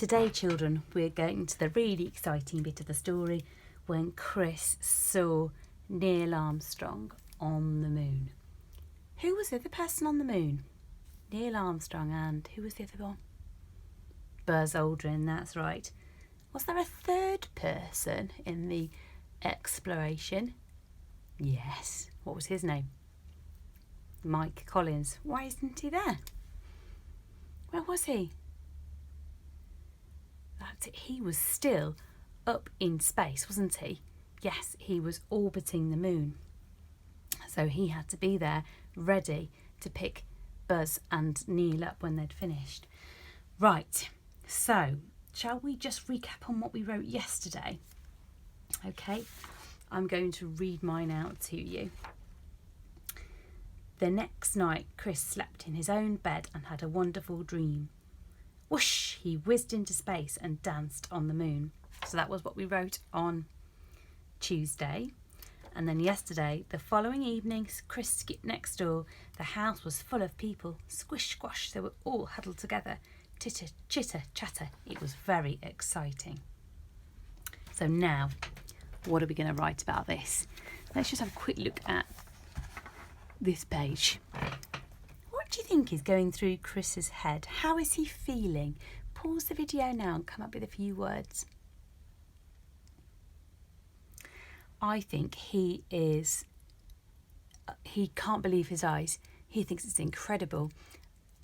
Today, children, we're going to the really exciting bit of the story when Chris saw Neil Armstrong on the moon. Who was the other person on the moon? Neil Armstrong, and who was the other one? Buzz Aldrin, that's right. Was there a third person in the exploration? Yes. What was his name? Mike Collins. Why isn't he there? Where was he? That's it. He was still up in space, wasn't he? Yes, he was orbiting the moon. So he had to be there, ready to pick Buzz and Neil up when they'd finished. Right, so shall we just recap on what we wrote yesterday? Okay, I'm going to read mine out to you. The next night, Chris slept in his own bed and had a wonderful dream. Whoosh! He whizzed into space and danced on the moon. So that was what we wrote on Tuesday. And then yesterday, the following evening, Chris skipped next door. The house was full of people. Squish, squash, they were all huddled together. Titter, chitter, chatter. It was very exciting. So now, what are we going to write about this? Let's just have a quick look at this page. What do you think is going through Chris's head? How is he feeling? Pause the video now and come up with a few words. I think he can't believe his eyes. He thinks it's incredible.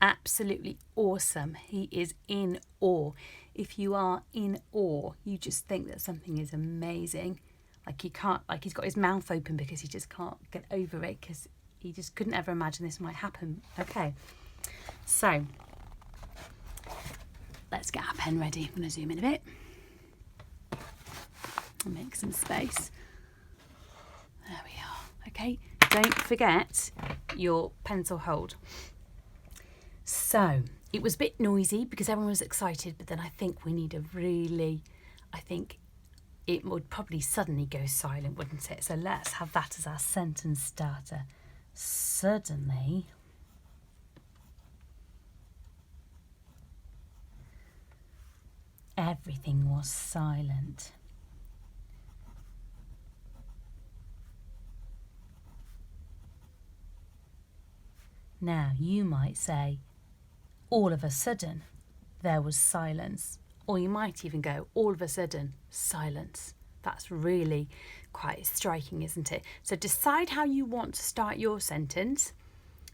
Absolutely awesome. He is in awe. If you are in awe, you just think that something is amazing. He's got his mouth open because he just can't get over it, because he just couldn't ever imagine this might happen. Okay, so let's get our pen ready. I'm going to zoom in a bit and make some space. There we are. Okay, don't forget your pencil hold. So it was a bit noisy because everyone was excited, but then I think it would probably suddenly go silent, wouldn't it? So let's have that as our sentence starter. Suddenly, everything was silent. Now, you might say, all of a sudden, there was silence. Or you might even go, all of a sudden, silence. That's really quite striking, isn't it? So decide how you want to start your sentence.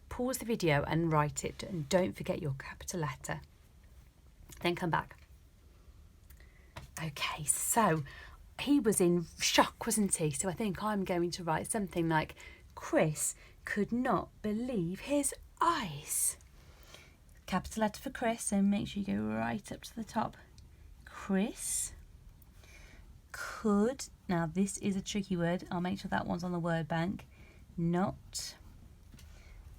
Pause the video and write it. And don't forget your capital letter. Then come back. Okay, so he was in shock, wasn't he? So I think I'm going to write something like, Chris could not believe his eyes. Capital letter for Chris, so make sure you go right up to the top. Chris could, now this is a tricky word, I'll make sure that one's on the word bank, not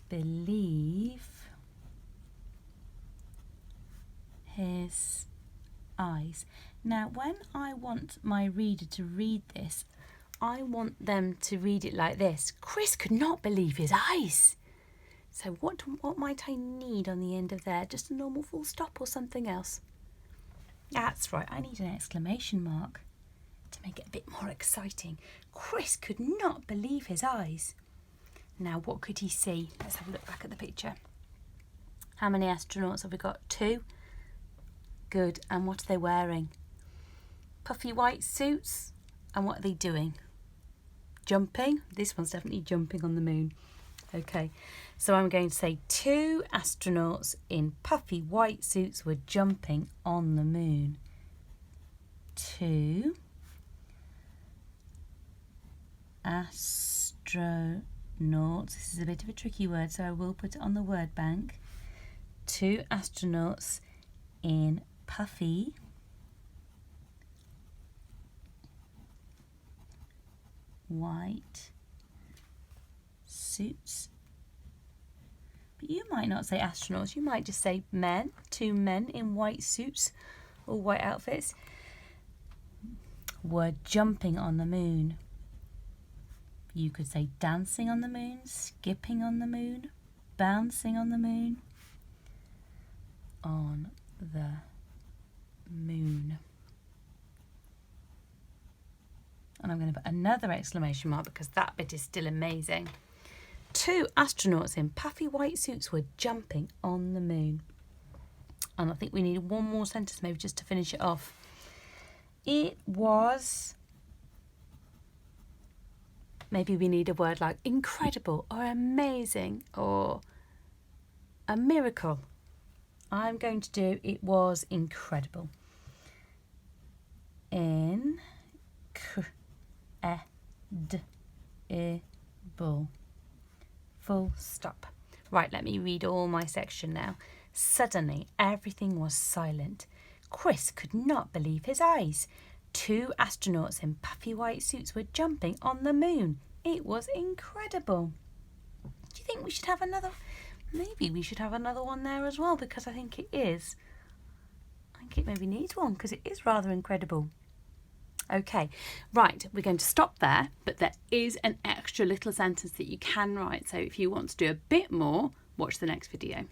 believe his eyes. Now when I want my reader to read this, I want them to read it like this. Chris could not believe his eyes. So what might I need on the end of there? Just a normal full stop or something else? That's right, I need an exclamation mark to make it a bit more exciting. Chris could not believe his eyes. Now, what could he see? Let's have a look back at the picture. How many astronauts have we got? 2. Good. And what are they wearing? Puffy white suits. And what are they doing? Jumping. This one's definitely jumping on the moon. Okay, so I'm going to say 2 astronauts in puffy white suits were jumping on the moon. 2 astronauts. This is a bit of a tricky word, so I will put it on the word bank. 2 astronauts in puffy white suits. But you might not say astronauts, you might just say men. 2 men in white suits or white outfits were jumping on the moon. You could say dancing on the moon, skipping on the moon, bouncing on the moon. On the moon. And I'm going to put another exclamation mark because that bit is still amazing. 2 astronauts in puffy white suits were jumping on the moon. And I think we need one more sentence maybe just to finish it off. It was... Maybe we need a word like incredible or amazing or a miracle. I'm going to do it was incredible. Incredible. Full stop. Right, let me read all my section now. Suddenly, everything was silent. Chris could not believe his eyes. 2 astronauts in puffy white suits were jumping on the moon. It was incredible. Do you think we should have another? Maybe we should have another one there as well because I think it is. I think it maybe needs one because it is rather incredible. Okay, right, we're going to stop there, but there is an extra little sentence that you can write. So if you want to do a bit more, watch the next video.